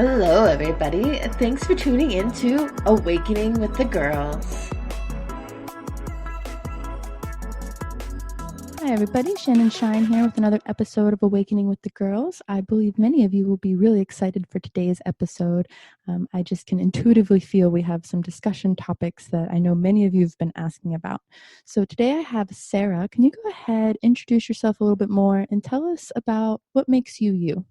Hello, everybody. Thanks for tuning in to Awakening with the Girls. Hi, everybody. Shannon Shine here with another episode of Awakening with the Girls. I believe many of you will be really excited for today's episode. I just can intuitively feel we have some discussion topics that I know many of you have been asking about. So today I have Sarah. Can you go ahead, introduce yourself a little bit more, and tell us about what makes you you?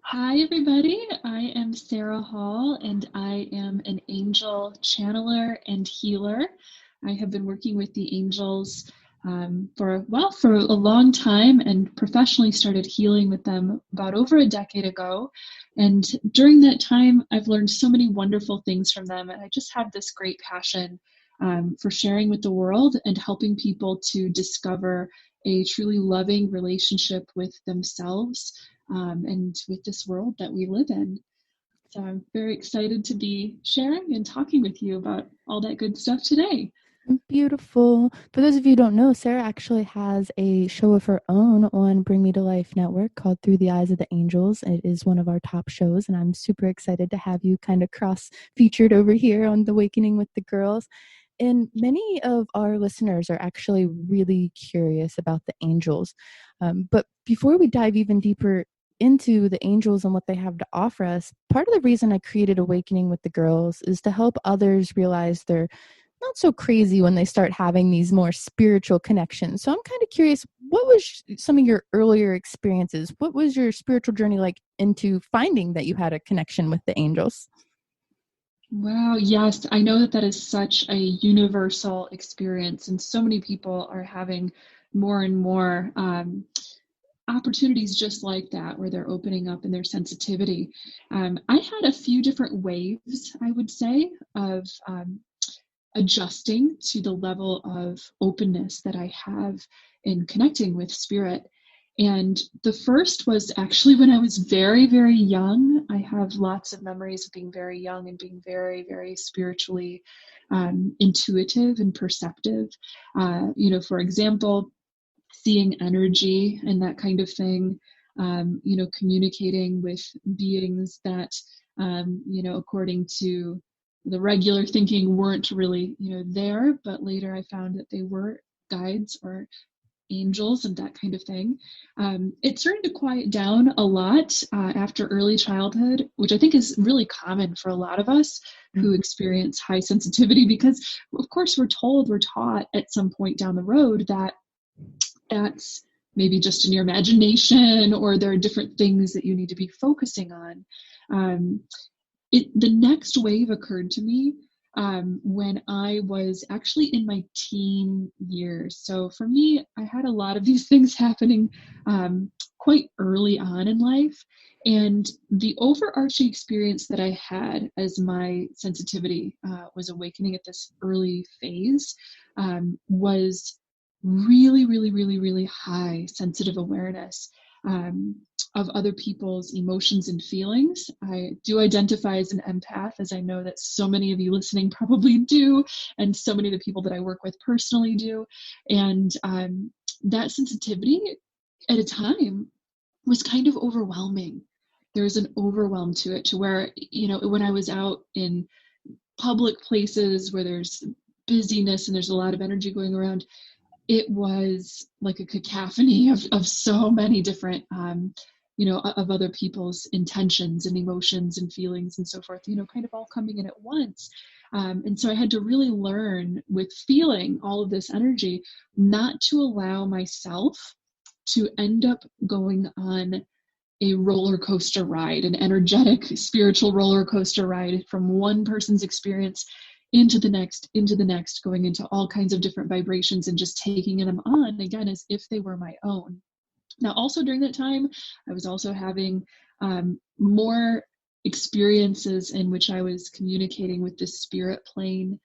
Hi, everybody. I am Sarah Hall, and I am an angel channeler and healer. I have been working with the angels for a long time, and professionally started healing with them about over a decade ago. And during that time, I've learned so many wonderful things from them, and I just have this great passion for sharing with the world and helping people to discover a truly loving relationship with themselves and with this world that we live in. So I'm very excited to be sharing and talking with you about all that good stuff today. Beautiful. For those of you who don't know, Sarah actually has a show of her own on Bring Me to Life Network called Through the Eyes of the Angels. It is one of our top shows, and I'm super excited to have you kind of cross-featured over here on the Awakening with the Girls. And many of our listeners are actually really curious about the angels. But before we dive even deeper into the angels and what they have to offer us, part of the reason I created Awakening with the Girls is to help others realize they're not so crazy when they start having these more spiritual connections. So I'm kind of curious, what was some of your earlier experiences? What was your spiritual journey like into finding that you had a connection with the angels? Wow, yes, I know that is such a universal experience, and so many people are having more and more opportunities just like that, where they're opening up in their sensitivity. I had a few different waves, I would say, of adjusting to the level of openness that I have in connecting with spirit. And the first was actually when I was very, very young. I have lots of memories of being very young and being very, very spiritually intuitive and perceptive. For example, seeing energy and that kind of thing, communicating with beings that, according to the regular thinking weren't really, there, but later I found that they were guides or angels and that kind of thing. It started to quiet down a lot after early childhood, which I think is really common for a lot of us who experience high sensitivity, because of course we're taught at some point down the road that that's maybe just in your imagination, or there are different things that you need to be focusing on. The next wave occurred to me when I was actually in my teen years. So for me, I had a lot of these things happening quite early on in life. And the overarching experience that I had as my sensitivity was awakening at this early phase was really, really, really, really high sensitive awareness of other people's emotions and feelings. I do identify as an empath, as I know that so many of you listening probably do, and so many of the people that I work with personally do. And that sensitivity at a time was kind of overwhelming. There was an overwhelm to it, to where, when I was out in public places where there's busyness and there's a lot of energy going around, it was like a cacophony of so many different, of other people's intentions and emotions and feelings and so forth, kind of all coming in at once. And so I had to really learn, with feeling all of this energy, not to allow myself to end up going on a roller coaster ride, an energetic spiritual roller coaster ride, from one person's experience into the next, going into all kinds of different vibrations and just taking them on again as if they were my own. Now, also during that time, I was also having more experiences in which I was communicating with the spirit plane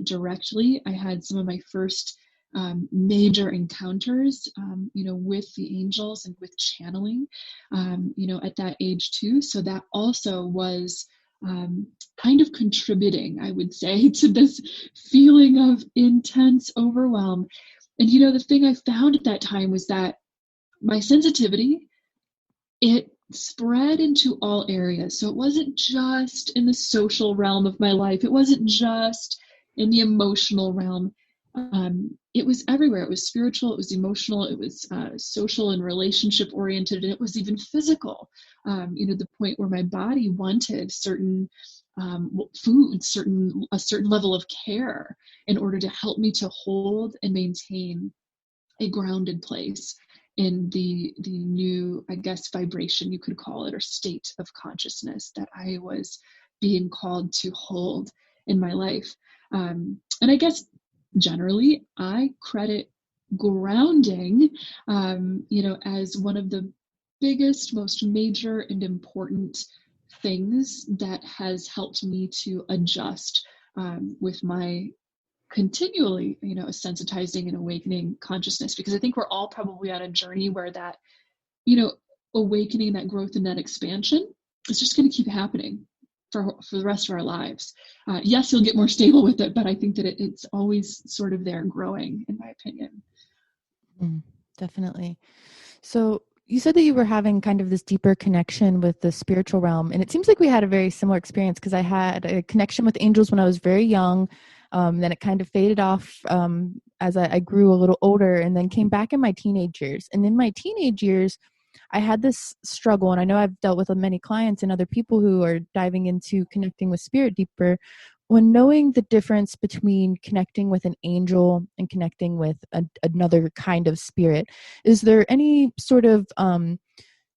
directly. I had some of my first major encounters, with the angels and with channeling, at that age too. So that also was kind of contributing, I would say, to this feeling of intense overwhelm. And, the thing I found at that time was that my sensitivity, it spread into all areas. So it wasn't just in the social realm of my life. It wasn't just in the emotional realm. It was everywhere. It was spiritual, it was emotional, it was social and relationship oriented, and it was even physical. The point where my body wanted certain foods, a certain level of care in order to help me to hold and maintain a grounded place in the new, I guess, vibration, you could call it, or state of consciousness that I was being called to hold in my life. And I guess generally I credit grounding, as one of the biggest, most major and important things that has helped me to adjust with my continually, sensitizing and awakening consciousness, because I think we're all probably on a journey where that, awakening, that growth and that expansion is just going to keep happening for the rest of our lives. Yes, you'll get more stable with it, but I think that it's always sort of there growing, in my opinion. Definitely. So you said that you were having kind of this deeper connection with the spiritual realm. And it seems like we had a very similar experience, because I had a connection with angels when I was very young. Then it kind of faded off as I grew a little older, and then came back in my teenage years. And in my teenage years, I had this struggle, and I know I've dealt with many clients and other people who are diving into connecting with spirit deeper, when knowing the difference between connecting with an angel and connecting with another kind of spirit. Is there any sort of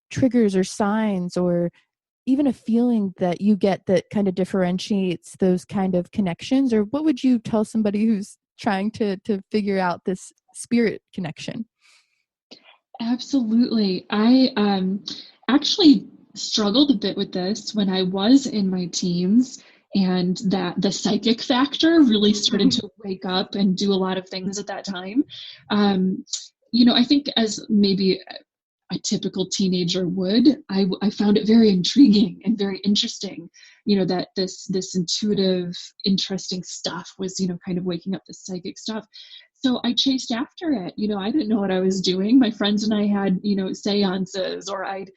triggers or signs, or even a feeling that you get that kind of differentiates those kind of connections? Or what would you tell somebody who's trying to figure out this spirit connection? Absolutely. I actually struggled a bit with this when I was in my teens, and that the psychic factor really started to wake up and do a lot of things at that time. I think, as maybe a typical teenager would, I found it very intriguing and very interesting, that this intuitive, interesting stuff was, kind of waking up the psychic stuff. So I chased after it. I didn't know what I was doing. My friends and I had, seances, or I'd,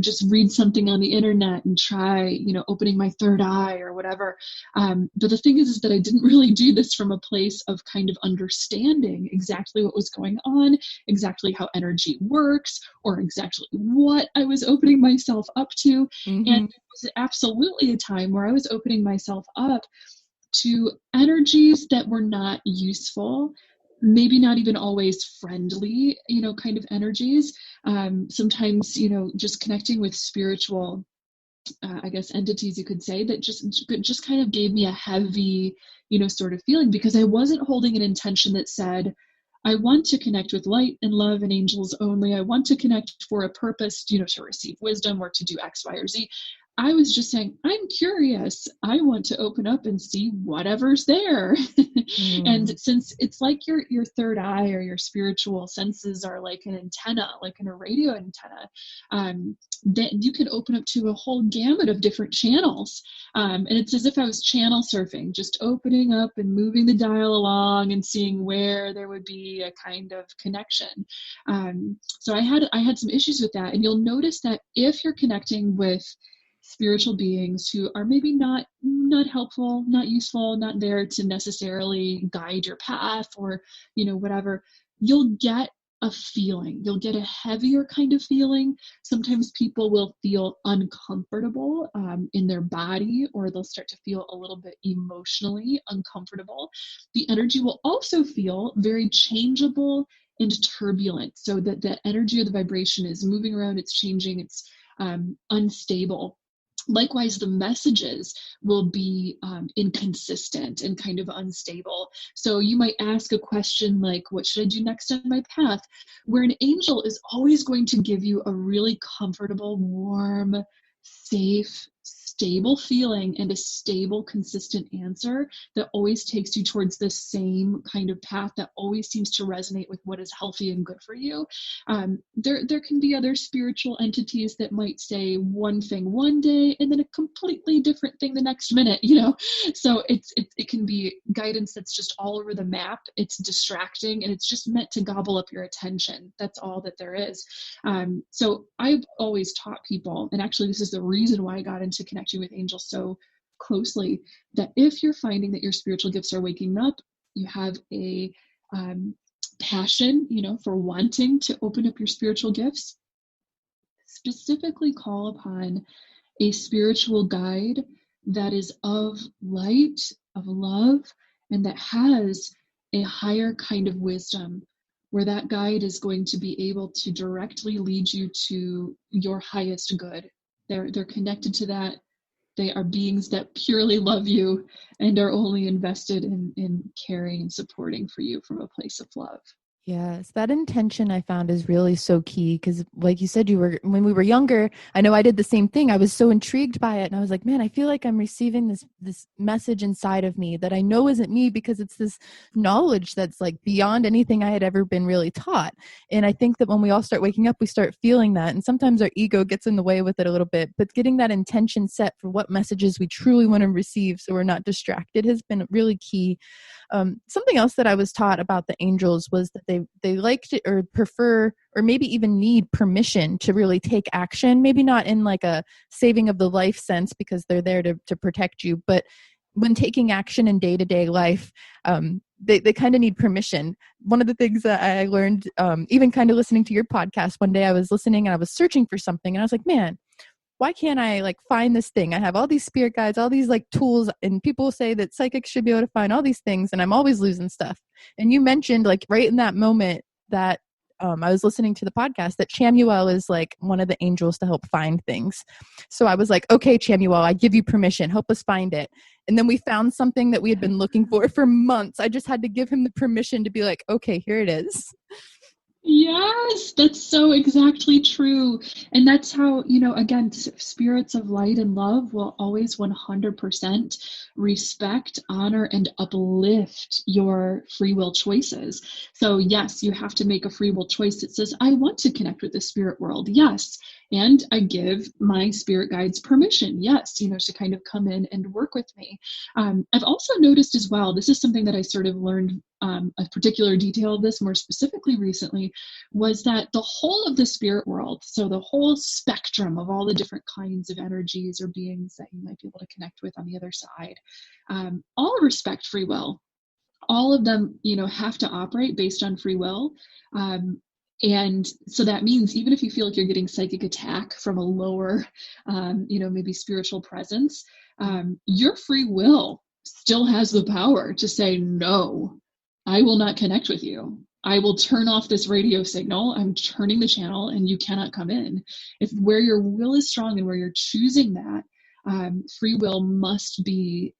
just read something on the internet and try, opening my third eye or whatever. But the thing is that I didn't really do this from a place of kind of understanding exactly what was going on, exactly how energy works, or exactly what I was opening myself up to. Mm-hmm. And it was absolutely a time where I was opening myself up to energies that were not useful, maybe not even always friendly, kind of energies. Sometimes, just connecting with spiritual, I guess, entities, you could say, that just kind of gave me a heavy, sort of feeling, because I wasn't holding an intention that said, I want to connect with light and love and angels only. I want to connect for a purpose, to receive wisdom or to do X, Y, or Z. I was just saying, I'm curious. I want to open up and see whatever's there. And since it's like your third eye or your spiritual senses are like an antenna, like in a radio antenna, that you can open up to a whole gamut of different channels. And it's as if I was channel surfing, just opening up and moving the dial along and seeing where there would be a kind of connection. So I had some issues with that. And you'll notice that if you're connecting with spiritual beings who are maybe not helpful, not useful, not there to necessarily guide your path, or whatever, you'll get a feeling. You'll get a heavier kind of feeling. Sometimes people will feel uncomfortable in their body, or they'll start to feel a little bit emotionally uncomfortable. The energy will also feel very changeable and turbulent, so that the energy or the vibration is moving around, it's changing, it's unstable. Likewise, the messages will be inconsistent and kind of unstable. So you might ask a question like, what should I do next on my path? Where an angel is always going to give you a really comfortable, warm, safe stable feeling and a stable, consistent answer that always takes you towards the same kind of path that always seems to resonate with what is healthy and good for you. There can be other spiritual entities that might say one thing one day and then a completely different thing the next minute, so it can be guidance that's just all over the map. It's distracting and it's just meant to gobble up your attention. That's all that there is. So I've always taught people, and actually this is the reason why I got into connecting with angels so closely, that if you're finding that your spiritual gifts are waking up, you have a passion, for wanting to open up your spiritual gifts, specifically call upon a spiritual guide that is of light, of love, and that has a higher kind of wisdom, where that guide is going to be able to directly lead you to your highest good. They're connected to that. They are beings that purely love you and are only invested in caring and supporting for you from a place of love. Yes, that intention I found is really so key, because like you said, when we were younger, I know I did the same thing. I was so intrigued by it and I was like, man, I feel like I'm receiving this message inside of me that I know isn't me, because it's this knowledge that's like beyond anything I had ever been really taught. And I think that when we all start waking up, we start feeling that, and sometimes our ego gets in the way with it a little bit, but getting that intention set for what messages we truly want to receive so we're not distracted has been really key. Something else that I was taught about the angels was that they like to, or prefer, or maybe even need permission to really take action. Maybe not in like a saving of the life sense, because they're there to protect you, but when taking action in day-to-day life, they kind of need permission. One of the things that I learned, even kind of listening to your podcast, one day I was listening and I was searching for something and I was like, man, why can't I like find this thing? I have all these spirit guides, all these like tools, and people say that psychics should be able to find all these things, and I'm always losing stuff. And you mentioned like right in that moment that I was listening to the podcast that Chamuel is like one of the angels to help find things. So I was like, okay, Chamuel, I give you permission. Help us find it. And then we found something that we had been looking for months. I just had to give him the permission to be like, okay, here it is. Yes, that's so exactly true. And that's how, again, spirits of light and love will always 100% respect, honor, and uplift your free will choices. So yes, you have to make a free will choice that says, I want to connect with the spirit world. Yes. And I give my spirit guides permission. Yes. To kind of come in and work with me. I've also noticed as well, this is something that I sort of learned a particular detail of this more specifically recently, was that the whole of the spirit world, so the whole spectrum of all the different kinds of energies or beings that you might be able to connect with on the other side, all respect free will. All of them, have to operate based on free will. And so that means even if you feel like you're getting psychic attack from a lower, maybe spiritual presence, your free will still has the power to say, no, I will not connect with you. I will turn off this radio signal. I'm turning the channel and you cannot come in. If where your will is strong and where you're choosing that, free will must be,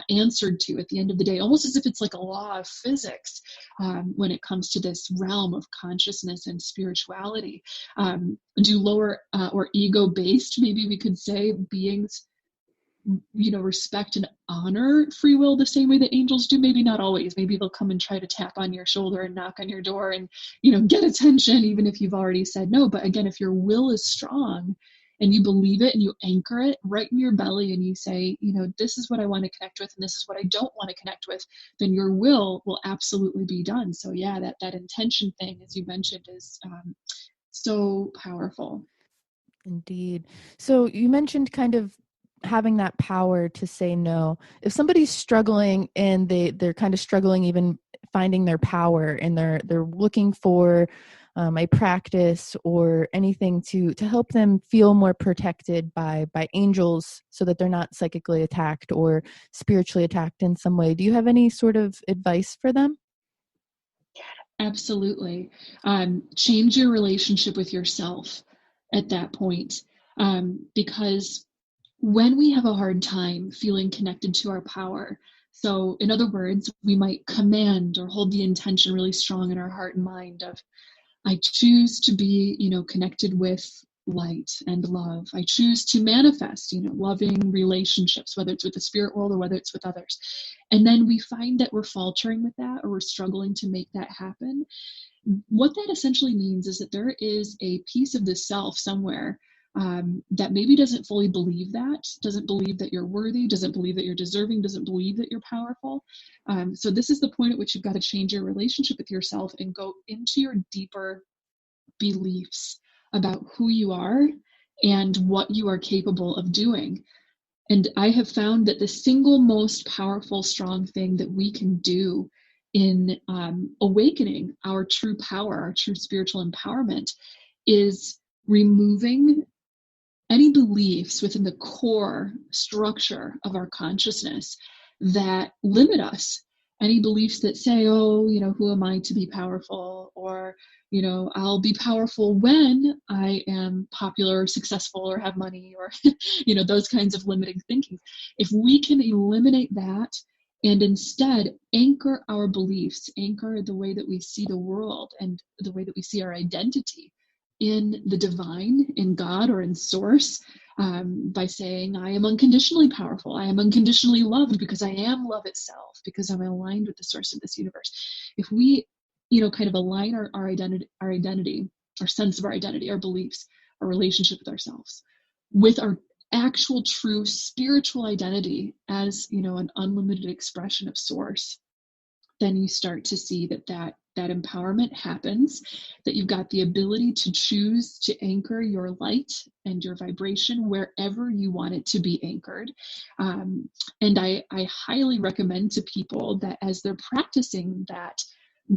answered to at the end of the day, almost as if it's like a law of physics when it comes to this realm of consciousness and spirituality. Do lower or ego-based, maybe we could say, beings respect and honor free will the same way that angels do? Maybe not always. Maybe they'll come and try to tap on your shoulder and knock on your door and get attention even if you've already said no. But again, if your will is strong and you believe it and you anchor it right in your belly and you say, this is what I want to connect with and this is what I don't want to connect with, then your will absolutely be done. So yeah, that intention thing, as you mentioned, is so powerful. Indeed. So you mentioned kind of having that power to say no. If somebody's struggling and they're kind of struggling even finding their power, and they're looking for a practice or anything to help them feel more protected by angels so that they're not psychically attacked or spiritually attacked in some way, do you have any sort of advice for them? Absolutely. Change your relationship with yourself at that point, because when we have a hard time feeling connected to our power, so in other words, we might command or hold the intention really strong in our heart and mind of, I choose to be, connected with light and love. I choose to manifest, loving relationships, whether it's with the spirit world or whether it's with others. And then we find that we're faltering with that, or we're struggling to make that happen. What that essentially means is that there is a piece of the self somewhere that maybe doesn't fully believe that, doesn't believe that you're worthy, doesn't believe that you're deserving, doesn't believe that you're powerful. So this is the point at which you've got to change your relationship with yourself and go into your deeper beliefs about who you are and what you are capable of doing. And I have found that the single most powerful, strong thing that we can do in awakening our true power, our true spiritual empowerment, is removing any beliefs within the core structure of our consciousness that limit us. Any beliefs that say, oh, who am I to be powerful? Or, I'll be powerful when I am popular or successful or have money, or, those kinds of limiting thinking. If we can eliminate that and instead anchor our beliefs, anchor the way that we see the world and the way that we see our identity in the divine, in God or in source, by saying, I am unconditionally powerful. I am unconditionally loved because I am love itself, because I'm aligned with the source of this universe. If we, kind of align our identity, our sense of our identity, our beliefs, our relationship with ourselves, with our actual true spiritual identity as, an unlimited expression of source, then you start to see that empowerment happens, that you've got the ability to choose to anchor your light and your vibration wherever you want it to be anchored. And I highly recommend to people that as they're practicing that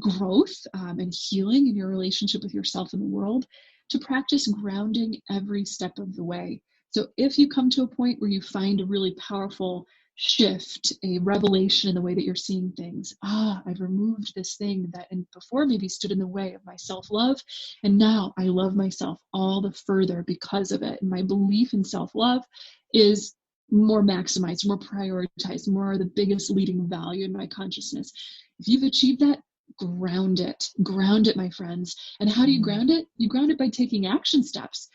growth and healing in your relationship with yourself and the world, to practice grounding every step of the way. So if you come to a point where you find a really powerful shift, a revelation in the way that you're seeing things. I've removed this thing that before maybe stood in the way of my self-love, and now I love myself all the further because of it. And my belief in self-love is more maximized, more prioritized, more the biggest leading value in my consciousness. If you've achieved that, ground it, my friends. And how do you ground it? You ground it by taking action steps.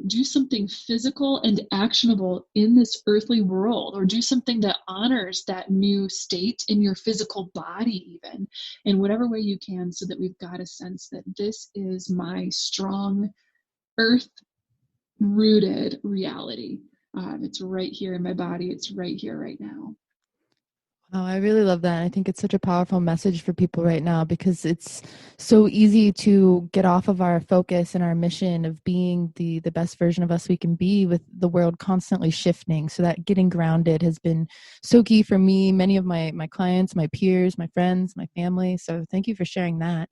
Do something physical and actionable in this earthly world, or do something that honors that new state in your physical body, even in whatever way you can, so that we've got a sense that this is my strong earth rooted reality. It's right here in my body. It's right here, right now. Oh, I really love that. I think it's such a powerful message for people right now, because it's so easy to get off of our focus and our mission of being the best version of us we can be, with the world constantly shifting. So that getting grounded has been so key for me, many of my clients, my peers, my friends, my family. So thank you for sharing that.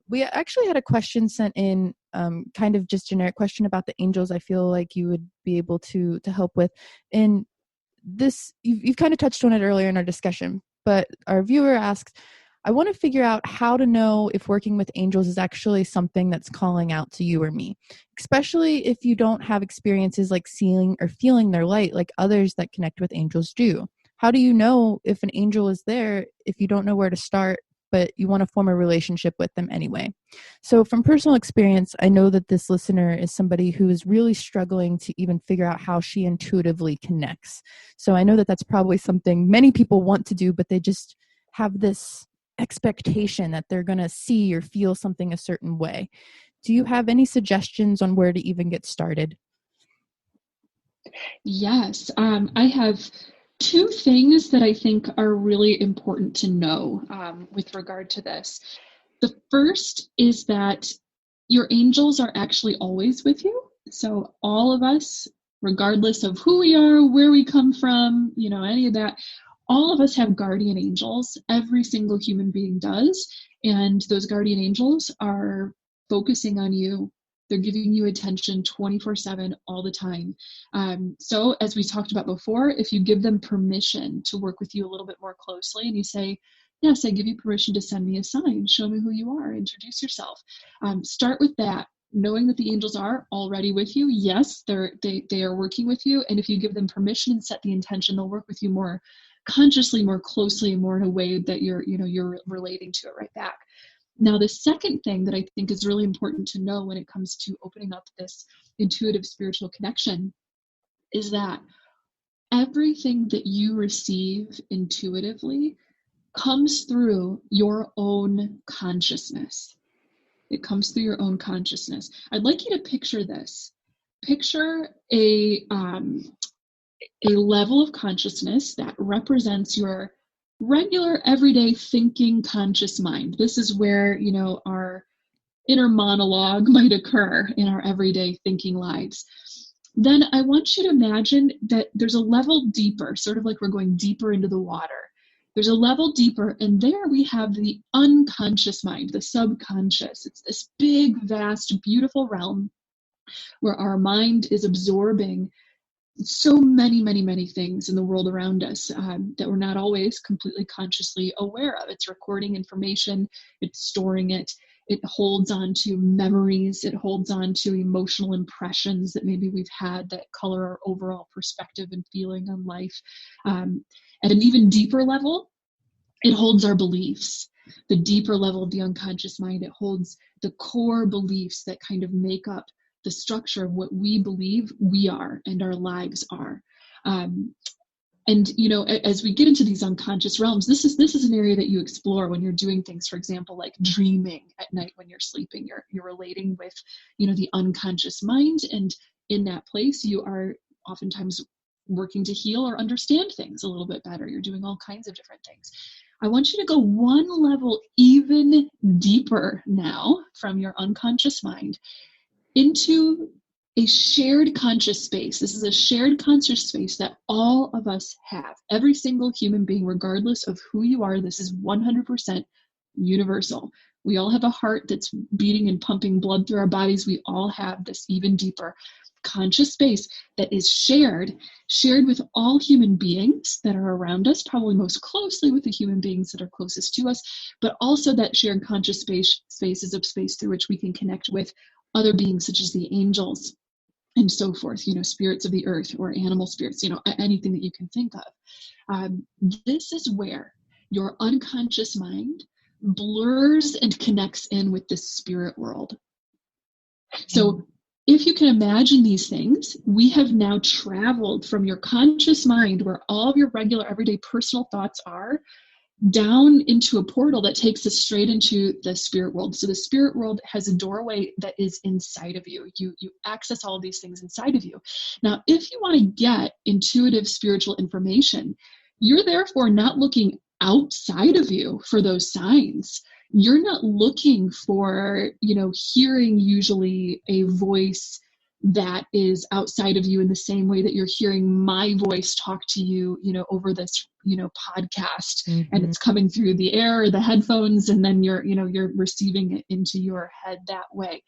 We actually had a question sent in, kind of just generic question about the angels. I feel like you would be able to help with. And this, you've kind of touched on it earlier in our discussion, but our viewer asked, I want to figure out how to know if working with angels is actually something that's calling out to you or me, especially if you don't have experiences like seeing or feeling their light like others that connect with angels do. How do you know if an angel is there if you don't know where to start, but you want to form a relationship with them anyway? So from personal experience, I know that this listener is somebody who is really struggling to even figure out how she intuitively connects. So I know that that's probably something many people want to do, but they just have this expectation that they're going to see or feel something a certain way. Do you have any suggestions on where to even get started? Yes, I have two things that I think are really important to know with regard to this. The first is that your angels are actually always with you. So all of us, regardless of who we are, where we come from, any of that, all of us have guardian angels. Every single human being does. And those guardian angels are focusing on you. They're giving you attention 24/7 all the time. So as we talked about before, if you give them permission to work with you a little bit more closely, and you say, yes, I give you permission to send me a sign, show me who you are, introduce yourself. Start with that, knowing that the angels are already with you. Yes, they are working with you. And if you give them permission and set the intention, they'll work with you more consciously, more closely, more in a way that you're relating to it right back. Now, the second thing that I think is really important to know when it comes to opening up this intuitive spiritual connection is that everything that you receive intuitively comes through your own consciousness. It comes through your own consciousness. I'd like you to picture this. Picture a level of consciousness that represents your regular, everyday thinking conscious mind. This is where, our inner monologue might occur in our everyday thinking lives. Then I want you to imagine that there's a level deeper, sort of like we're going deeper into the water. There's a level deeper, and there we have the unconscious mind, the subconscious. It's this big, vast, beautiful realm where our mind is absorbing so many, many, many things in the world around us that we're not always completely consciously aware of. It's recording information, it's storing it, it holds on to memories, it holds on to emotional impressions that maybe we've had that color our overall perspective and feeling on life. At an even deeper level, it holds our beliefs. The deeper level of the unconscious mind, it holds the core beliefs that kind of make up the structure of what we believe we are and our lives are. And as we get into these unconscious realms, this is an area that you explore when you're doing things, for example, like dreaming at night when you're sleeping. You're relating with, the unconscious mind, and in that place, you are oftentimes working to heal or understand things a little bit better. You're doing all kinds of different things. I want you to go one level even deeper now from your unconscious mind into a shared conscious space. This is a shared conscious space that all of us have. Every single human being, regardless of who you are, this is 100% universal. We all have a heart that's beating and pumping blood through our bodies. We all have this even deeper conscious space that is shared with all human beings that are around us, probably most closely with the human beings that are closest to us, but also that shared conscious space is a space through which we can connect with other beings such as the angels and so forth, spirits of the earth or animal spirits, anything that you can think of. This is where your unconscious mind blurs and connects in with the spirit world. So if you can imagine these things, we have now traveled from your conscious mind, where all of your regular everyday personal thoughts are, down into a portal that takes us straight into the spirit world. So the spirit world has a doorway that is inside of you. You access all of these things inside of you. Now, if you want to get intuitive spiritual information, you're therefore not looking outside of you for those signs. You're not looking for, hearing usually a voice that is outside of you in the same way that you're hearing my voice talk to you, over this, podcast, and it's coming through the air or the headphones, and then you're receiving it into your head that way.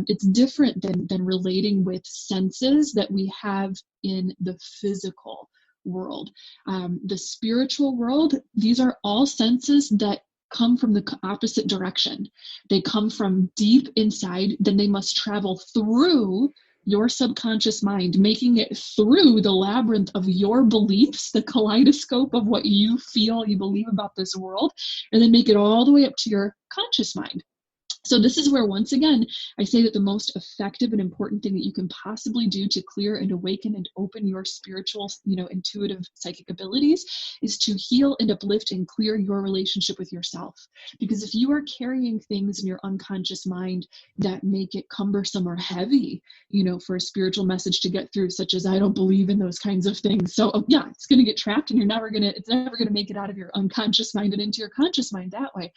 It's different than relating with senses that we have in the physical world. The spiritual world, these are all senses that come from the opposite direction. They come from deep inside, then they must travel through your subconscious mind, making it through the labyrinth of your beliefs, the kaleidoscope of what you feel you believe about this world, and then make it all the way up to your conscious mind. So this is where, once again, I say that the most effective and important thing that you can possibly do to clear and awaken and open your spiritual, intuitive psychic abilities is to heal and uplift and clear your relationship with yourself. Because if you are carrying things in your unconscious mind that make it cumbersome or heavy, for a spiritual message to get through, such as, I don't believe in those kinds of things. So it's going to get trapped, and it's never going to make it out of your unconscious mind and into your conscious mind that way.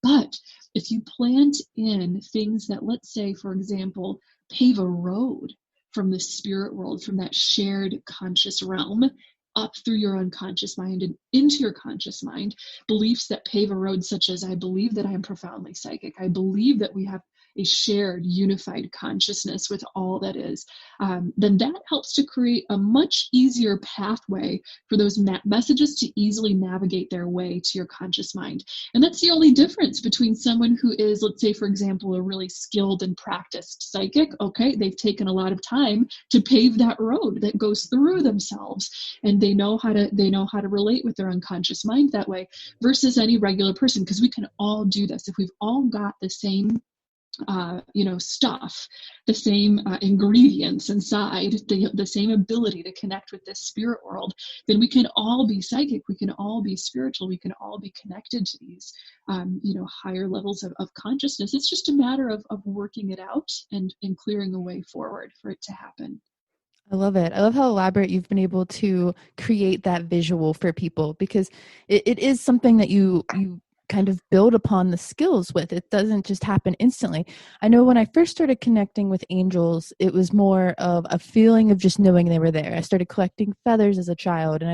But if you plant in things that, let's say, for example, pave a road from the spirit world, from that shared conscious realm, up through your unconscious mind and into your conscious mind, beliefs that pave a road such as, I believe that I am profoundly psychic. I believe that we have a shared, unified consciousness with all that is, then that helps to create a much easier pathway for those messages to easily navigate their way to your conscious mind. And that's the only difference between someone who is, let's say, for example, a really skilled and practiced psychic. Okay, they've taken a lot of time to pave that road that goes through themselves, and they know how to relate with their unconscious mind that way versus any regular person, because we can all do this. If we've all got the same stuff, the same ingredients inside, the same ability to connect with this spirit world, then we can all be psychic, we can all be spiritual, we can all be connected to these, higher levels of consciousness. It's just a matter of working it out and clearing a way forward for it to happen. I love it. I love how elaborate you've been able to create that visual for people, because it is something that you kind of build upon the skills with. It doesn't just happen instantly. I know when I first started connecting with angels, it was more of a feeling of just knowing they were there. I started collecting feathers as a child, and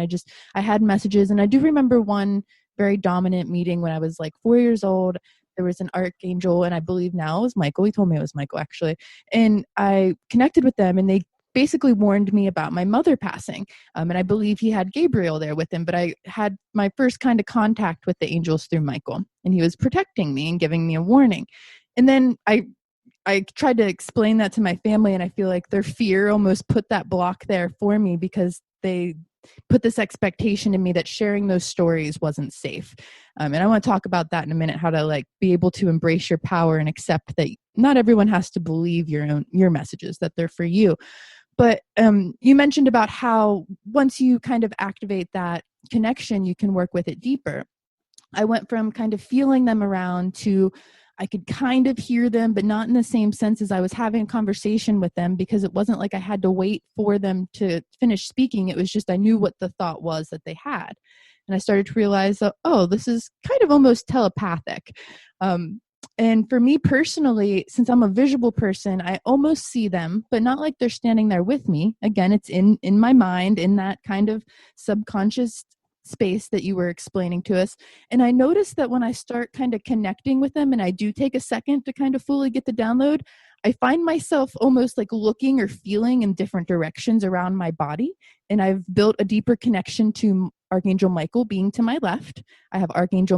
I had messages. And I do remember one very dominant meeting when I was like 4 years old. There was an archangel, and I believe now it was Michael. He told me it was Michael, actually. And I connected with them, and they basically warned me about my mother passing. And I believe he had Gabriel there with him, but I had my first kind of contact with the angels through Michael, and he was protecting me and giving me a warning. And then I tried to explain that to my family, and I feel like their fear almost put that block there for me, because they put this expectation in me that sharing those stories wasn't safe. And I want to talk about that in a minute, how to like be able to embrace your power and accept that not everyone has to believe your messages, that they're for you. But you mentioned about how once you kind of activate that connection, you can work with it deeper. I went from kind of feeling them around to I could kind of hear them, but not in the same sense as I was having a conversation with them, because it wasn't like I had to wait for them to finish speaking. It was just I knew what the thought was that they had. And I started to realize that, oh, this is kind of almost telepathic. And for me personally, since I'm a visual person, I almost see them, but not like they're standing there with me. Again, it's in my mind, in that kind of subconscious space that you were explaining to us. And I noticed that when I start kind of connecting with them, and I do take a second to kind of fully get the download, I find myself almost like looking or feeling in different directions around my body. And I've built a deeper connection to Archangel Michael being to my left. I have Archangel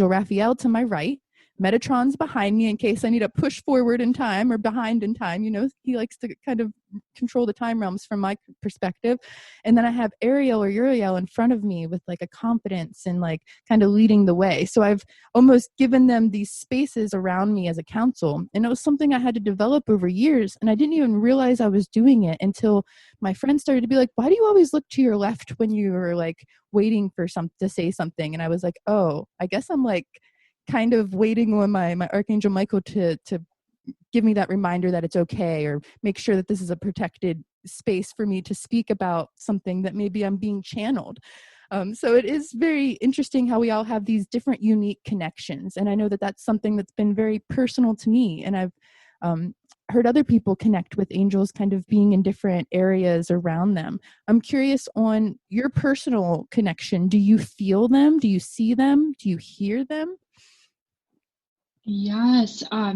Raphael to my right. Metatron's behind me in case I need to push forward in time or behind in time. He likes to kind of control the time realms from my perspective. And then I have Ariel or Uriel in front of me with like a confidence and like kind of leading the way. So I've almost given them these spaces around me as a council. And it was something I had to develop over years. And I didn't even realize I was doing it until my friends started to be like, why do you always look to your left when you were like waiting for to say something? And I was like, oh, I guess I'm like kind of waiting on my Archangel Michael to give me that reminder that it's okay, or make sure that this is a protected space for me to speak about something that maybe I'm being channeled. So it is very interesting how we all have these different unique connections. And I know that that's something that's been very personal to me. And I've heard other people connect with angels kind of being in different areas around them. I'm curious on your personal connection. Do you feel them? Do you see them? Do you hear them? Yes, I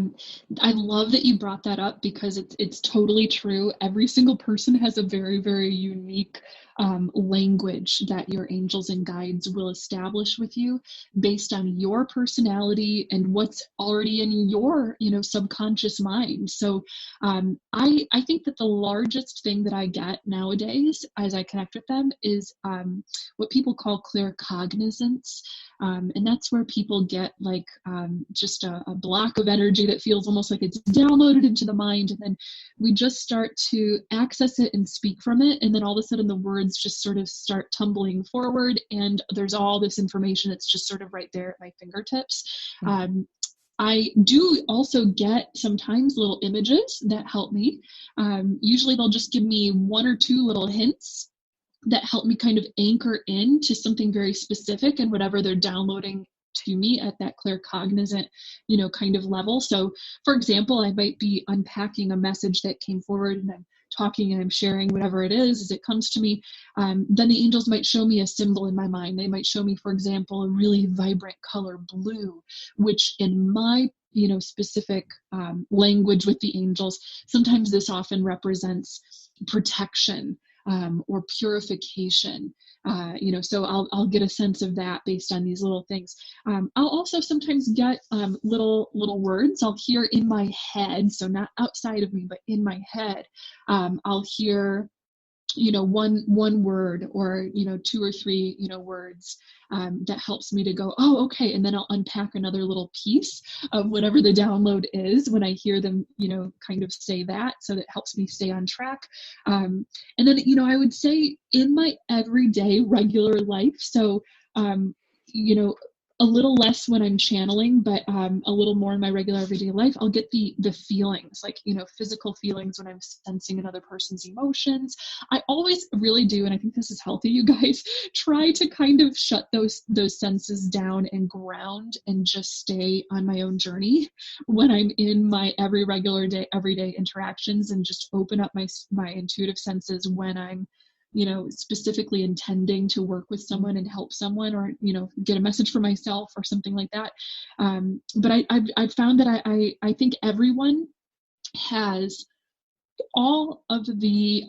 love that you brought that up, because it's totally true. Every single person has a very, very unique language that your angels and guides will establish with you based on your personality and what's already in your, subconscious mind. So I think that the largest thing that I get nowadays as I connect with them is what people call claircognizance. And that's where people get like just a block of energy that feels almost like it's downloaded into the mind. And then we just start to access it and speak from it. And then all of a sudden the words just sort of start tumbling forward. And there's all this information that's just sort of right there at my fingertips. Mm-hmm. I do also get sometimes little images that help me. Usually they'll just give me one or two little hints that help me kind of anchor in to something very specific and whatever they're downloading to me at that claircognizant, kind of level. So for example, I might be unpacking a message that came forward, and I'm talking and I'm sharing whatever it is as it comes to me. Then the angels might show me a symbol in my mind. They might show me, for example, a really vibrant color blue, which in my specific language with the angels, sometimes this often represents protection or purification. So I'll get a sense of that based on these little things. I'll also sometimes get little words I'll hear in my head, so not outside of me, but in my head. I'll hear one word, or two or three words that helps me to go, oh, okay, and then I'll unpack another little piece of whatever the download is when I hear them kind of say that, so that helps me stay on track. And then I would say in my everyday regular life, so you know a little less when I'm channeling, but a little more in my regular everyday life, I'll get the feelings, like, physical feelings when I'm sensing another person's emotions. I always really do, and I think this is healthy, you guys, try to kind of shut those senses down and ground and just stay on my own journey when I'm in my everyday interactions, and just open up my intuitive senses when I'm specifically intending to work with someone and help someone, or get a message for myself or something like that. But I've found that I think everyone has all of the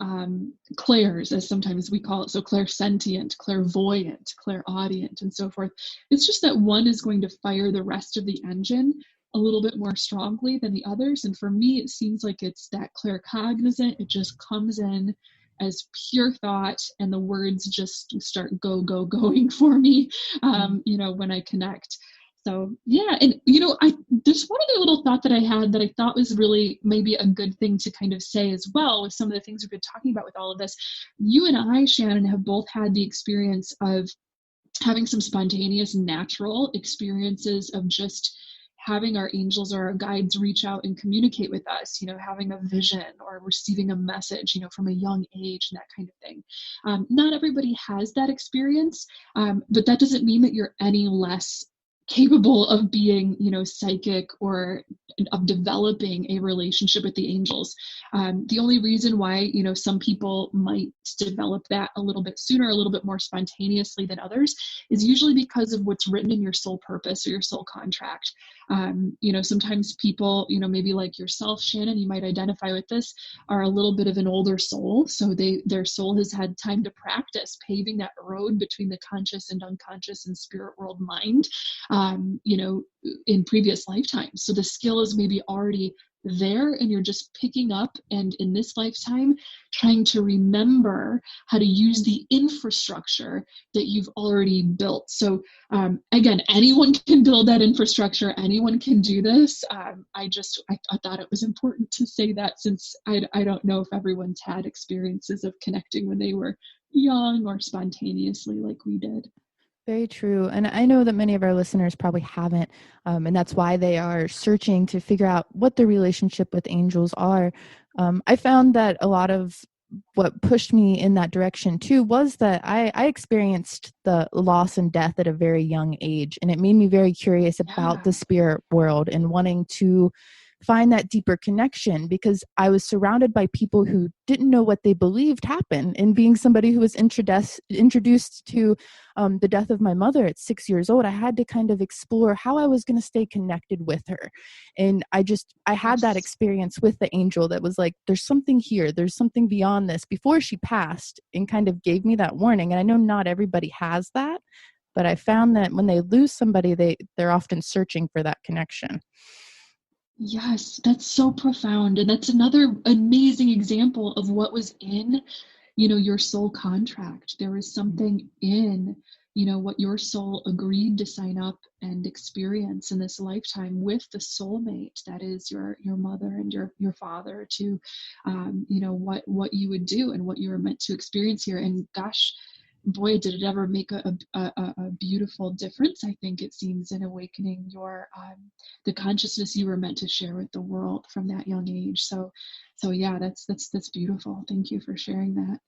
clairs, as sometimes we call it, so clairsentient, clairvoyant, clairaudient, and so forth. It's just that one is going to fire the rest of the engine a little bit more strongly than the others. And for me, it seems like it's that claircognizant. It just comes in as pure thought, and the words just start going for me when I connect. So yeah, and there's one other little thought that I had that I thought was really maybe a good thing to kind of say as well, with some of the things we've been talking about with all of this. You and I, Shannon, have both had the experience of having some spontaneous, natural experiences of just having our angels or our guides reach out and communicate with us, having a vision or receiving a message, from a young age, and that kind of thing. Not everybody has that experience, but that doesn't mean that you're any less capable of being, psychic, or of developing a relationship with the angels. The only reason why, some people might develop that a little bit sooner, a little bit more spontaneously than others, is usually because of what's written in your soul purpose or your soul contract. Sometimes people, maybe like yourself, Shannon, you might identify with this, are a little bit of an older soul. So their soul has had time to practice paving that road between the conscious and unconscious and spirit world mind, in previous lifetimes. So the skill is maybe already there, and you're just picking up, and in this lifetime trying to remember how to use the infrastructure that you've already built. So again, anyone can build that infrastructure, anyone can do this. I thought it was important to say that, since I don't know if everyone's had experiences of connecting when they were young or spontaneously like we did. Very true. And I know that many of our listeners probably haven't, and that's why they are searching to figure out what their relationship with angels are. I found that a lot of what pushed me in that direction too was that I experienced the loss and death at a very young age, and it made me very curious about the spirit world and wanting to find that deeper connection, because I was surrounded by people who didn't know what they believed happened. And being somebody who was introduced to the death of my mother at 6 years old, I had to kind of explore how I was going to stay connected with her. And I had that experience with the angel that was like, there's something here, there's something beyond this, before she passed, and kind of gave me that warning. And I know not everybody has that, but I found that when they lose somebody, they're often searching for that connection. Yes, that's so profound. And that's another amazing example of what was in, your soul contract. There was something in, what your soul agreed to sign up and experience in this lifetime with the soulmate that is your mother and your father, to, what you would do and what you were meant to experience here. And gosh, boy, did it ever make a beautiful difference, I think it seems, in awakening your the consciousness you were meant to share with the world from that young age. So yeah, that's beautiful. Thank you for sharing that.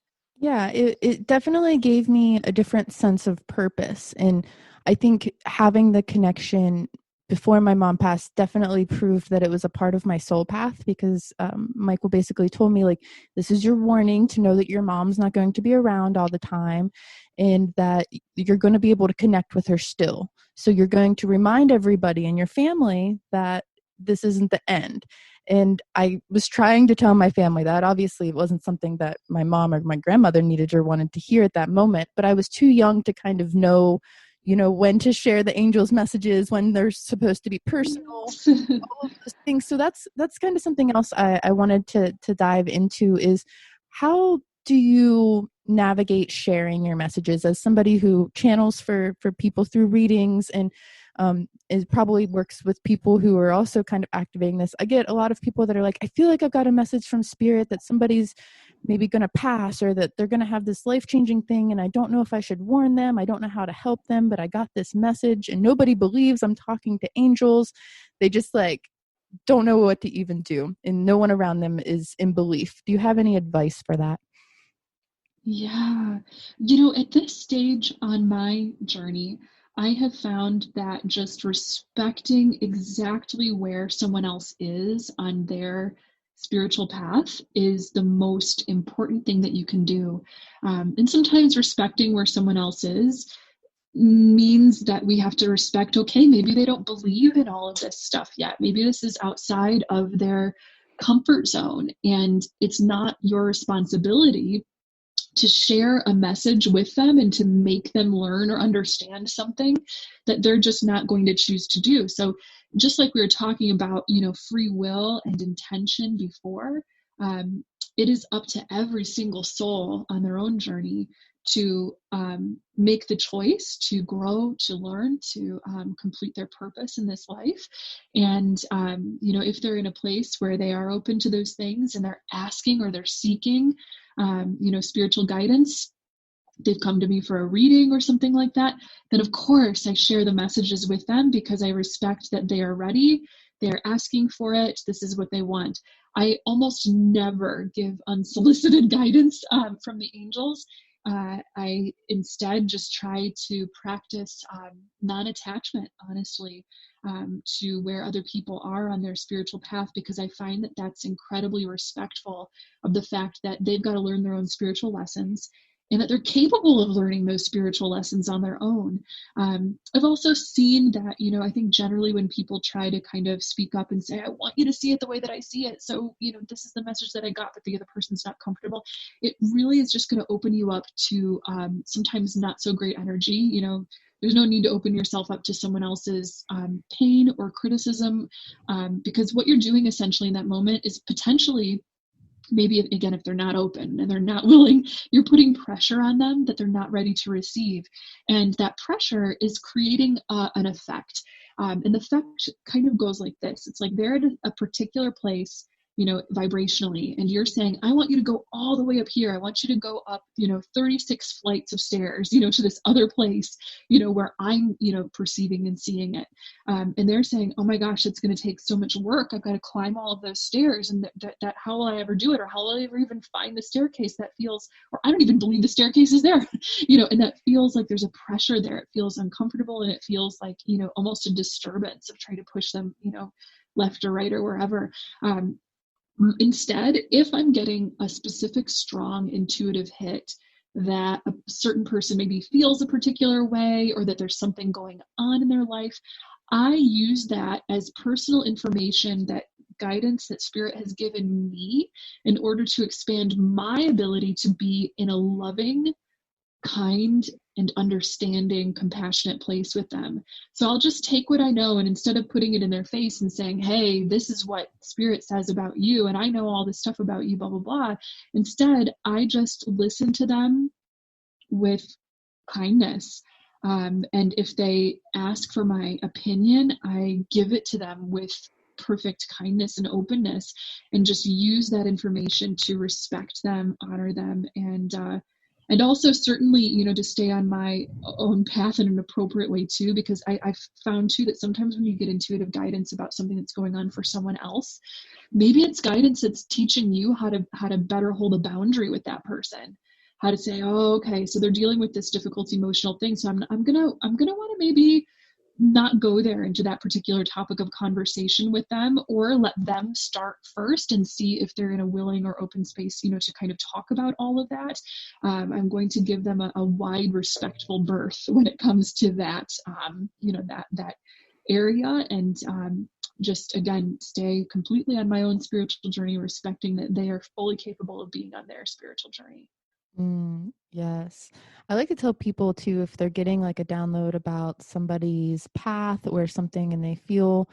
Yeah, it definitely gave me a different sense of purpose. And I think having the connection before my mom passed definitely proved that it was a part of my soul path, because Michael basically told me, like, this is your warning to know that your mom's not going to be around all the time, and that you're going to be able to connect with her still. So you're going to remind everybody in your family that this isn't the end. And I was trying to tell my family that. Obviously, it wasn't something that my mom or my grandmother needed or wanted to hear at that moment, but I was too young to kind of know, when to share the angels' messages, when they're supposed to be personal, all of those things. So that's kind of something else I wanted to dive into, is how do you navigate sharing your messages as somebody who channels for people through readings and it probably works with people who are also kind of activating this? I get a lot of people that are like, I feel like I've got a message from spirit that somebody's maybe going to pass or that they're going to have this life-changing thing, and I don't know if I should warn them. I don't know how to help them, but I got this message and nobody believes I'm talking to angels. They just like don't know what to even do, and no one around them is in belief. Do you have any advice for that? Yeah. At this stage on my journey, I have found that just respecting exactly where someone else is on their spiritual path is the most important thing that you can do. And sometimes respecting where someone else is means that we have to respect, okay, maybe they don't believe in all of this stuff yet. Maybe this is outside of their comfort zone, and it's not your responsibility to share a message with them and to make them learn or understand something that they're just not going to choose to do. So just like we were talking about, free will and intention before, it is up to every single soul on their own journey to make the choice to grow, to learn, to complete their purpose in this life. And, if they're in a place where they are open to those things and they're asking or they're seeking, spiritual guidance, they've come to me for a reading or something like that, then of course I share the messages with them because I respect that they are ready. They're asking for it. This is what they want. I almost never give unsolicited guidance from the angels. I instead just try to practice non-attachment, honestly, to where other people are on their spiritual path, because I find that that's incredibly respectful of the fact that they've got to learn their own spiritual lessons and that they're capable of learning those spiritual lessons on their own. I've also seen that, I think generally when people try to kind of speak up and say, I want you to see it the way that I see it, so, this is the message that I got, but the other person's not comfortable, it really is just going to open you up to sometimes not so great energy. There's no need to open yourself up to someone else's pain or criticism, because what you're doing essentially in that moment is potentially, maybe again, if they're not open and they're not willing, you're putting pressure on them that they're not ready to receive, and that pressure is creating an effect, and the effect kind of goes like this. It's like they're at a particular place, vibrationally, and you're saying, I want you to go all the way up here. I want you to go up 36 flights of stairs to this other place where I'm perceiving and seeing it, and they're saying, oh my gosh, it's going to take so much work. I've got to climb all of those stairs, and that how will I ever do it, or how will I ever even find the staircase that feels, or I don't even believe the staircase is there, and that feels like there's a pressure there. It feels uncomfortable, and it feels like almost a disturbance of trying to push them left or right or wherever. Instead, if I'm getting a specific strong intuitive hit that a certain person maybe feels a particular way, or that there's something going on in their life, I use that as personal information, that guidance that spirit has given me, in order to expand my ability to be in a loving, kind, and understanding, compassionate place with them. So I'll just take what I know, and instead of putting it in their face and saying, hey, this is what spirit says about you, and I know all this stuff about you, blah, blah, blah. Instead, I just listen to them with kindness. And if they ask for my opinion, I give it to them with perfect kindness and openness, and just use that information to respect them, honor them, and also certainly, to stay on my own path in an appropriate way too, because I've found too that sometimes when you get intuitive guidance about something that's going on for someone else, maybe it's guidance that's teaching you how to better hold a boundary with that person, how to say, oh, okay, so they're dealing with this difficult emotional thing, so I'm gonna want to maybe not go there into that particular topic of conversation with them, or let them start first and see if they're in a willing or open space, to kind of talk about all of that. I'm going to give them a wide, respectful berth when it comes to that, that area, and just again, stay completely on my own spiritual journey, respecting that they are fully capable of being on their spiritual journey. Yes. I like to tell people too, if they're getting like a download about somebody's path or something and they feel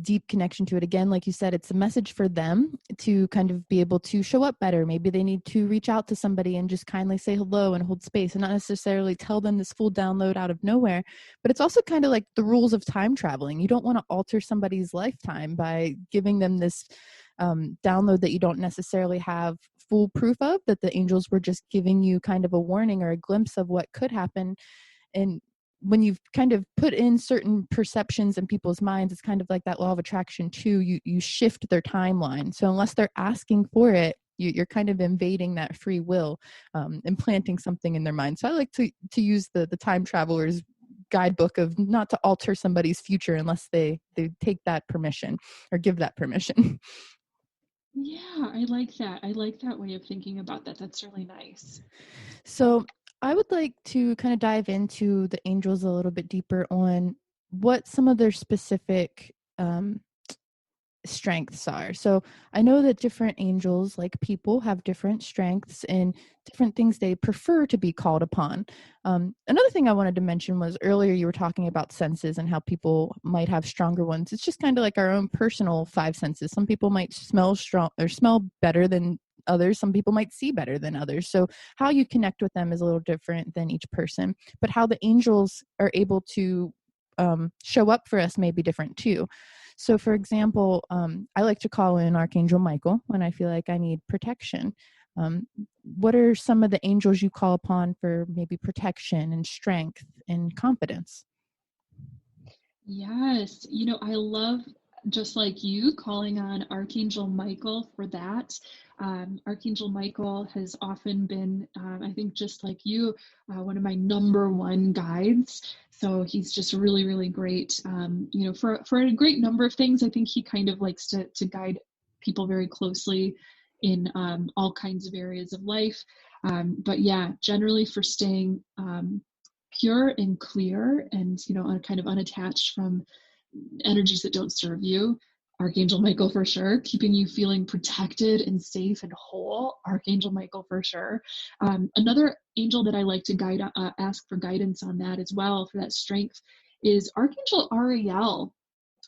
deep connection to it. Again, like you said, it's a message for them to kind of be able to show up better. Maybe they need to reach out to somebody and just kindly say hello and hold space, and not necessarily tell them this full download out of nowhere. But it's also kind of like the rules of time traveling. You don't want to alter somebody's lifetime by giving them this download that you don't necessarily have full proof of, that the angels were just giving you kind of a warning or a glimpse of what could happen. And when you've kind of put in certain perceptions in people's minds, it's kind of like that law of attraction too. You shift their timeline. So unless they're asking for it, you're kind of invading that free will, and planting something in their mind. So I like to use the time traveler's guidebook of not to alter somebody's future unless they take that permission or give that permission. Yeah, I like that. I like that way of thinking about that. That's really nice. So I would like to kind of dive into the angels a little bit deeper on what some of their specific strengths are. So I know that different angels, like people, have different strengths and different things they prefer to be called upon. Another thing I wanted to mention was earlier you were talking about senses and how people might have stronger ones. It's just kind of like our own personal five senses. Some people might smell strong or smell better than others. Some people might see better than others. So how you connect with them is a little different than each person. But how the angels are able to show up for us may be different too. So, for example, I like to call in Archangel Michael when I feel like I need protection. What are some of the angels you call upon for maybe protection and strength and confidence? Yes, I love, just like you, calling on Archangel Michael for that. Archangel Michael has often been, I think, just like you, one of my number one guides. So he's just really, really great. For a great number of things, I think he kind of likes to guide people very closely in all kinds of areas of life. But yeah, generally for staying pure and clear and kind of unattached from energies that don't serve you, Archangel Michael for sure. Keeping you feeling protected and safe and whole, Archangel Michael for sure. Another angel that I like to ask for guidance on that as well, for that strength, is Archangel Ariel,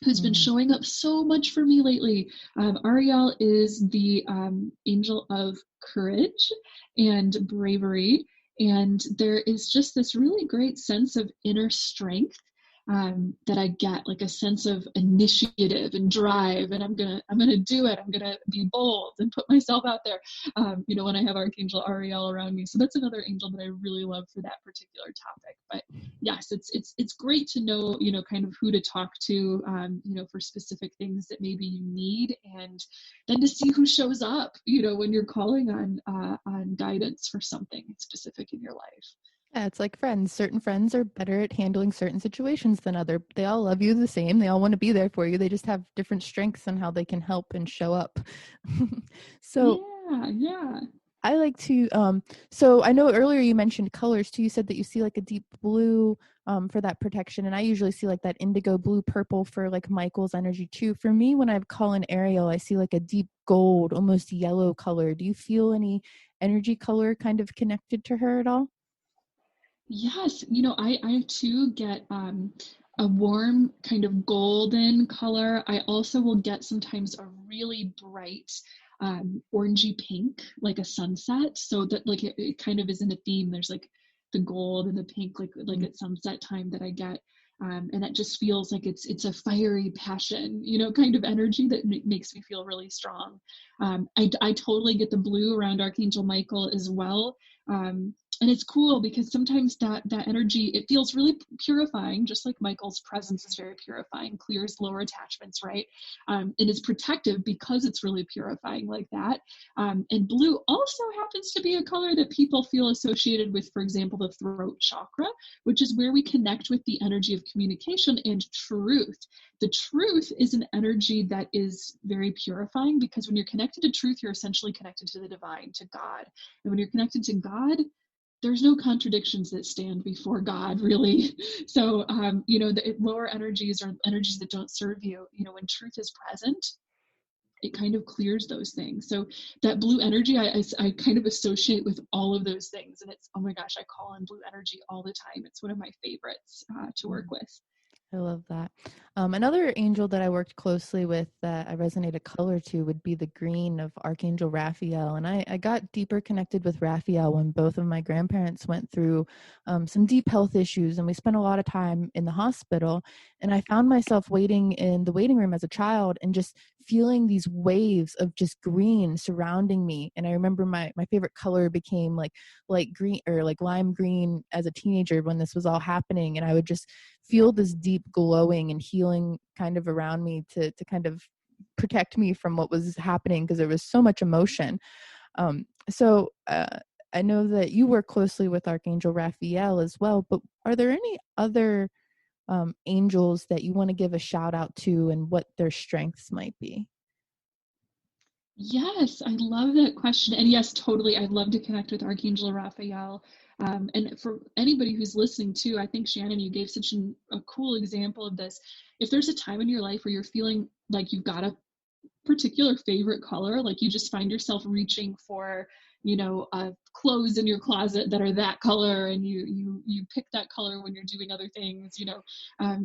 who's been showing up so much for me lately. Ariel is the angel of courage and bravery. And there is just this really great sense of inner strength that I get, like a sense of initiative and drive, and I'm gonna do it. I'm gonna be bold and put myself out there. When I have Archangel Ariel around me, so that's another angel that I really love for that particular topic. But yes, it's great to know, kind of who to talk to, for specific things that maybe you need, and then to see who shows up, when you're calling on guidance for something specific in your life. Yeah, it's like friends. Certain friends are better at handling certain situations than other. They all love you the same. They all want to be there for you. They just have different strengths on how they can help and show up. So Yeah. I like to so I know earlier you mentioned colors too. You said that you see like a deep blue for that protection, and I usually see like that indigo blue purple for like Michael's energy too. For me, when I call in Ariel, I see like a deep gold, almost yellow color. Do you feel any energy color kind of connected to her at all? Yes, I too get a warm kind of golden color. I also will get sometimes a really bright orangey pink, like a sunset. So that, like, it kind of is in a theme. There's like the gold and the pink, like at sunset time, that I get. And that just feels like it's a fiery passion, kind of energy that makes me feel really strong. I totally get the blue around Archangel Michael as well. And it's cool because sometimes that energy, it feels really purifying, just like Michael's presence is very purifying, clears lower attachments, right? And is protective because it's really purifying like that. And blue also happens to be a color that people feel associated with, for example, the throat chakra, which is where we connect with the energy of communication and truth. The truth is an energy that is very purifying, because when you're connected to truth, you're essentially connected to the divine, to God. And when you're connected to God, there's no contradictions that stand before God, really. So, the lower energies, or energies that don't serve you, when truth is present, it kind of clears those things. So that blue energy, I kind of associate with all of those things. And it's, oh my gosh, I call on blue energy all the time. It's one of my favorites to work with. I love that. Another angel that I worked closely with that I resonate a color to would be the green of Archangel Raphael. And I got deeper connected with Raphael when both of my grandparents went through some deep health issues, and we spent a lot of time in the hospital. And I found myself waiting in the waiting room as a child and just feeling these waves of just green surrounding me. And I remember my favorite color became like light green or like lime green as a teenager when this was all happening. And I would just feel this deep glowing and healing kind of around me to kind of protect me from what was happening because there was so much emotion. So I know that you work closely with Archangel Raphael as well, but are there any other angels that you want to give a shout out to and what their strengths might be? Yes, I love that question. And yes, totally. I'd love to connect with Archangel Raphael. And for anybody who's listening too, I think Shannon, you gave such a cool example of this. If there's a time in your life where you're feeling like you've got a particular favorite color, like you just find yourself reaching for, clothes in your closet that are that color, and you pick that color when you're doing other things,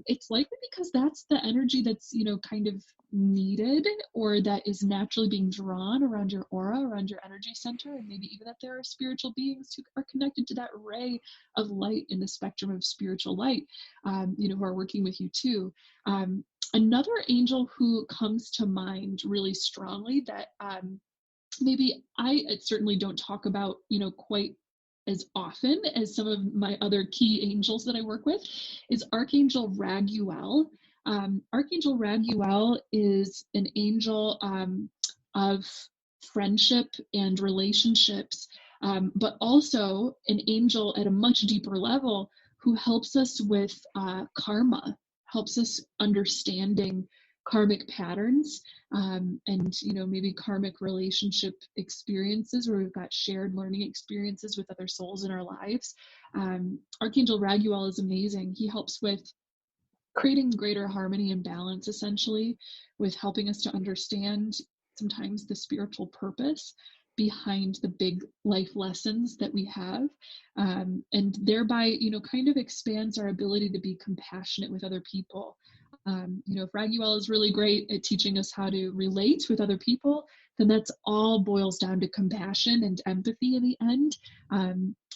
it's likely because that's the energy that's kind of needed, or that is naturally being drawn around your aura, around your energy center. And maybe even that there are spiritual beings who are connected to that ray of light in the spectrum of spiritual light, who are working with you too. Another angel who comes to mind really strongly that maybe I certainly don't talk about, quite as often as some of my other key angels that I work with, is Archangel Raguel. Archangel Raguel is an angel of friendship and relationships, but also an angel at a much deeper level who helps us with karma, helps us understanding karmic patterns, and maybe karmic relationship experiences where we've got shared learning experiences with other souls in our lives. Archangel Raguel is amazing. He helps with creating greater harmony and balance, essentially, with helping us to understand sometimes the spiritual purpose behind the big life lessons that we have, and thereby kind of expands our ability to be compassionate with other people. If Raguel is really great at teaching us how to relate with other people, then that's all boils down to compassion and empathy in the end.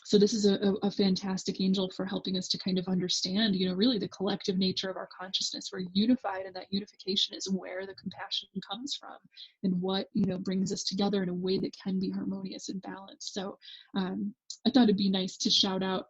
So this is a fantastic angel for helping us to kind of understand, really the collective nature of our consciousness. We're unified, and that unification is where the compassion comes from, and what brings us together in a way that can be harmonious and balanced. So I thought it'd be nice to shout out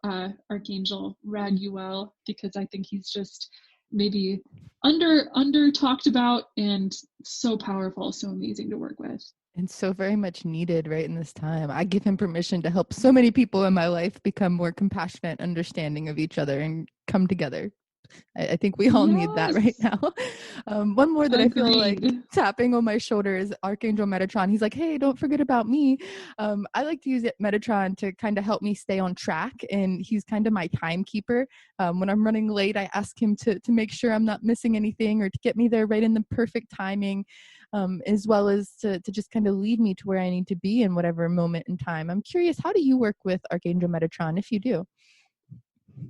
Archangel Raguel, because I think he's just maybe under talked about, and so powerful, so amazing to work with. And so very much needed right in this time. I give him permission to help so many people in my life become more compassionate, understanding of each other, and come together. I think we all need that right Yes, now. One more that I feel like agreed. tapping on my shoulder is Archangel Metatron. He's like, hey, don't forget about me. I like to use Metatron to kind of help me stay on track, and he's kind of my timekeeper. When I'm running late, I ask him to make sure I'm not missing anything, or to get me there right in the perfect timing, as well as to just kind of lead me to where I need to be in whatever moment in time. I'm curious, how do you work with Archangel Metatron, if you do?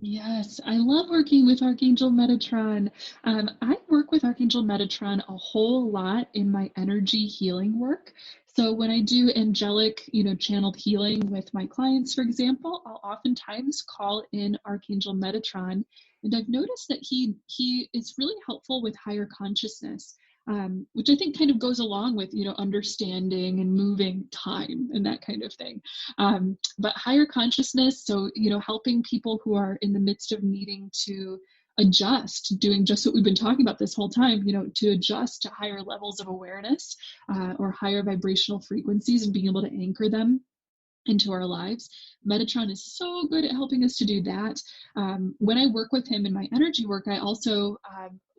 Yes, I love working with Archangel Metatron. I work with Archangel Metatron a whole lot in my energy healing work. So when I do angelic, channeled healing with my clients, for example, I'll oftentimes call in Archangel Metatron, and I've noticed that he is really helpful with higher consciousness. Which I think kind of goes along with, understanding and moving time and that kind of thing. But higher consciousness, so helping people who are in the midst of needing to adjust, doing just what we've been talking about this whole time, to adjust to higher levels of awareness, or higher vibrational frequencies, and being able to anchor them into our lives. Metatron is so good at helping us to do that. When I work with him in my energy work, I also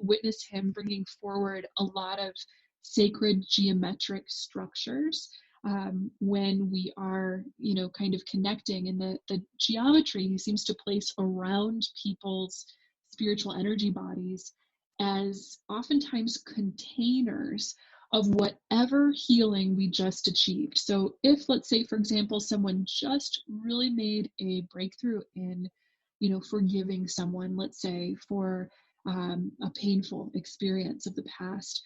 witness him bringing forward a lot of sacred geometric structures, when we are, kind of connecting. And the geometry he seems to place around people's spiritual energy bodies as oftentimes containers of whatever healing we just achieved. So if, let's say, for example, someone just really made a breakthrough in, forgiving someone, let's say, for a painful experience of the past.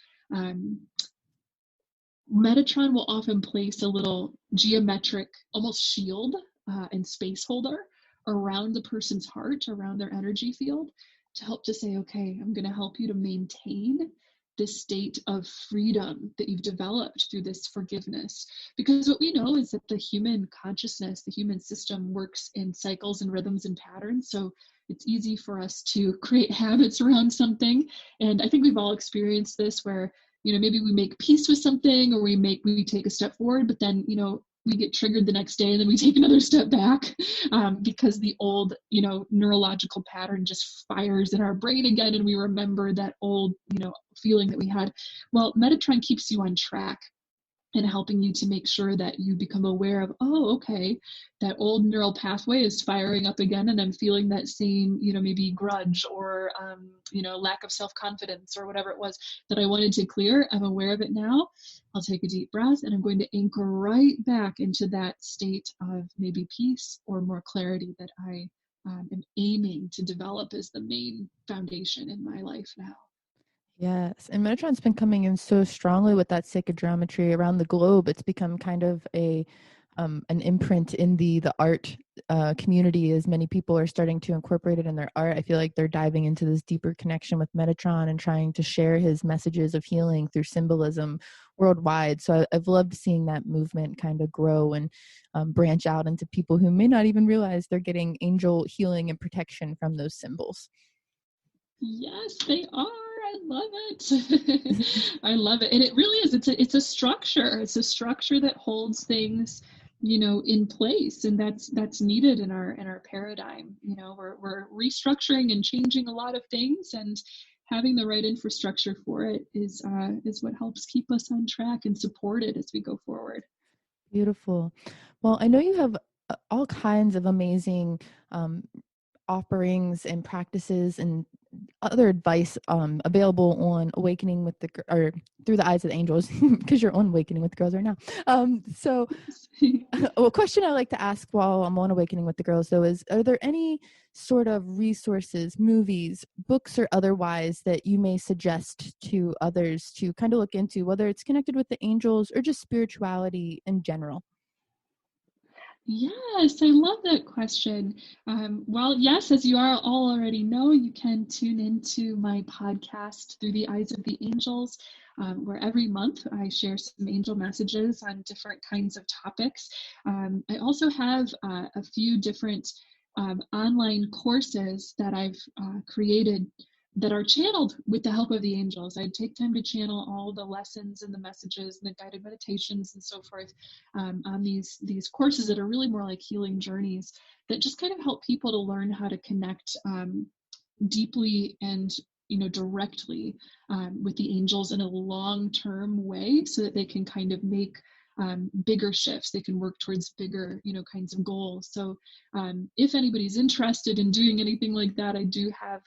Metatron will often place a little geometric, almost shield and space holder around the person's heart, around their energy field, to help to say, okay, I'm going to help you to maintain this state of freedom that you've developed through this forgiveness. Because what we know is that the human consciousness, the human system works in cycles and rhythms and patterns. So it's easy for us to create habits around something. And I think we've all experienced this where, maybe we make peace with something, or we take a step forward, but then, we get triggered the next day and then we take another step back because the old, neurological pattern just fires in our brain again. And we remember that old, feeling that we had. Well, Metatron keeps you on track and helping you to make sure that you become aware of, oh, okay, that old neural pathway is firing up again, and I'm feeling that same, maybe grudge or, lack of self-confidence or whatever it was that I wanted to clear. I'm aware of it now. I'll take a deep breath, and I'm going to anchor right back into that state of maybe peace or more clarity that I am aiming to develop as the main foundation in my life now. Yes, and Metatron's been coming in so strongly with that sacred geometry around the globe. It's become kind of an imprint in the art community, as many people are starting to incorporate it in their art. I feel like they're diving into this deeper connection with Metatron and trying to share his messages of healing through symbolism worldwide. So I've loved seeing that movement kind of grow and branch out into people who may not even realize they're getting angel healing and protection from those symbols. Yes, they are. I love it. I love it. And it really is. It's a structure. It's a structure that holds things, in place. And that's needed in our paradigm. We're restructuring and changing a lot of things, and having the right infrastructure for it is what helps keep us on track and support it as we go forward. Beautiful. Well, I know you have all kinds of amazing offerings and practices and other advice available on Awakening with or through the Eyes of the Angels, because you're on Awakening with the Girls right now. So a question I like to ask while I'm on Awakening with the Girls, though, is, are there any sort of resources, movies, books, or otherwise that you may suggest to others to kind of look into, whether it's connected with the angels or just spirituality in general? Yes, I love that question. Well, yes, as you all already know, you can tune into my podcast Through the Eyes of the Angels, where every month I share some angel messages on different kinds of topics. I also have a few different online courses that I've created that are channeled with the help of the angels. I take time to channel all the lessons and the messages and the guided meditations and so forth on these courses that are really more like healing journeys that just kind of help people to learn how to connect deeply and directly with the angels in a long-term way, so that they can kind of make bigger shifts. They can work towards bigger kinds of goals. So if anybody's interested in doing anything like that, I do have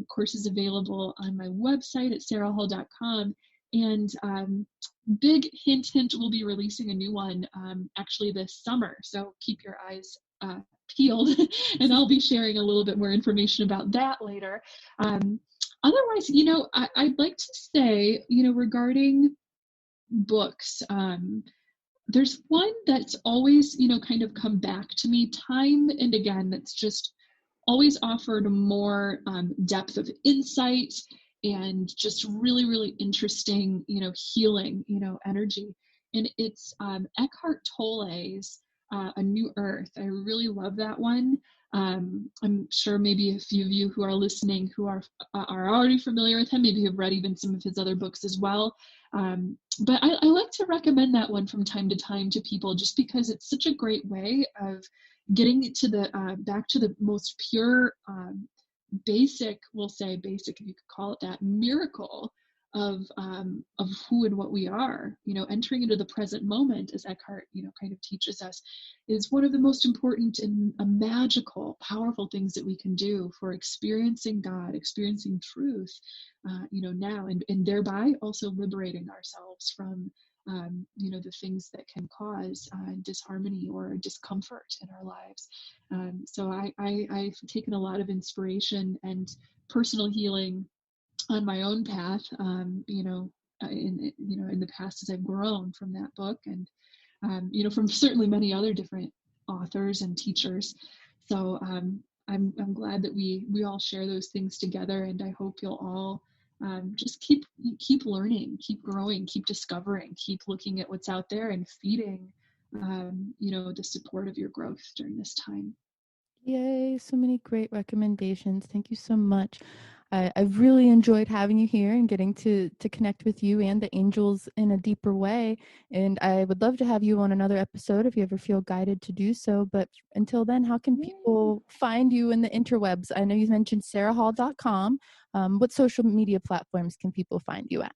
courses available on my website at sarahhall.com. And big hint, we'll be releasing a new one actually this summer. So keep your eyes peeled, and I'll be sharing a little bit more information about that later. Otherwise, I'd like to say, regarding books, there's one that's always, kind of come back to me time and again, that's just always offered more depth of insight and just really, really interesting, healing, energy. And it's Eckhart Tolle's A New Earth. I really love that one. I'm sure maybe a few of you who are listening who are already familiar with him, maybe have read even some of his other books as well. But I like to recommend that one from time to time to people, just because it's such a great way of getting to the back to the most pure, basic, we'll say basic, if you could call it that, miracle of who and what we are. Entering into the present moment, as Eckhart, kind of teaches us, is one of the most important and magical, powerful things that we can do for experiencing God, experiencing truth, now, and thereby also liberating ourselves from the things that can cause disharmony or discomfort in our lives. So I've taken a lot of inspiration and personal healing on my own path, in the past as I've grown from that book, and from certainly many other different authors and teachers. So I'm glad that we all share those things together, and I hope you'll all just keep learning, keep growing, keep discovering, keep looking at what's out there and feeding the support of your growth during this time. Yay, so many great recommendations. Thank you so much. I've really enjoyed having you here and getting to connect with you and the angels in a deeper way. And I would love to have you on another episode if you ever feel guided to do so. But until then, how can people find you in the interwebs? I know you mentioned sarahhall.com. What social media platforms can people find you at?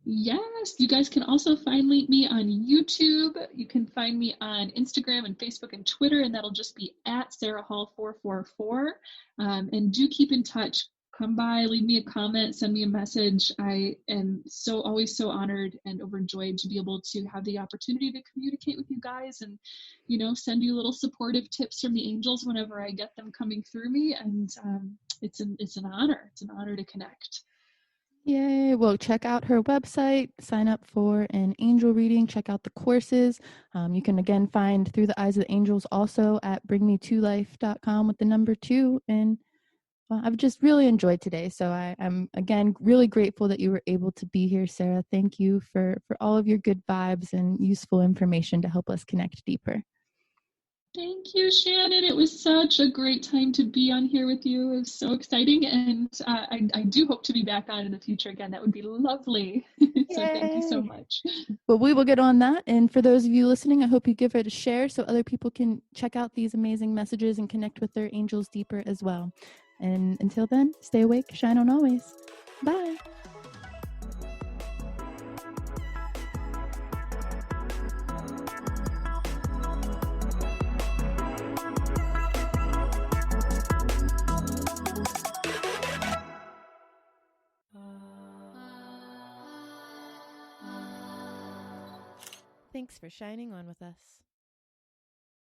Yes, you guys can also find me on YouTube. You can find me on Instagram and Facebook and Twitter, and that'll just be at Sarah Hall 444. And do keep in touch. Come by, leave me a comment, send me a message. I am always so honored and overjoyed to be able to have the opportunity to communicate with you guys and, send you little supportive tips from the angels whenever I get them coming through me. And it's an honor. It's an honor to connect. Yay. Well, check out her website, sign up for an angel reading, check out the courses. You can again find Through the Eyes of the Angels also at bringmetolife.com with the number 2. And I've just really enjoyed today. So I'm again really grateful that you were able to be here, Sarah. Thank you for all of your good vibes and useful information to help us connect deeper. Thank you, Shannon. It was such a great time to be on here with you. It was so exciting. And I do hope to be back on in the future again. That would be lovely. So thank you so much. Well, we will get on that. And for those of you listening, I hope you give it a share so other people can check out these amazing messages and connect with their angels deeper as well. And until then, stay awake, shine on always. Bye. Thanks for shining on with us.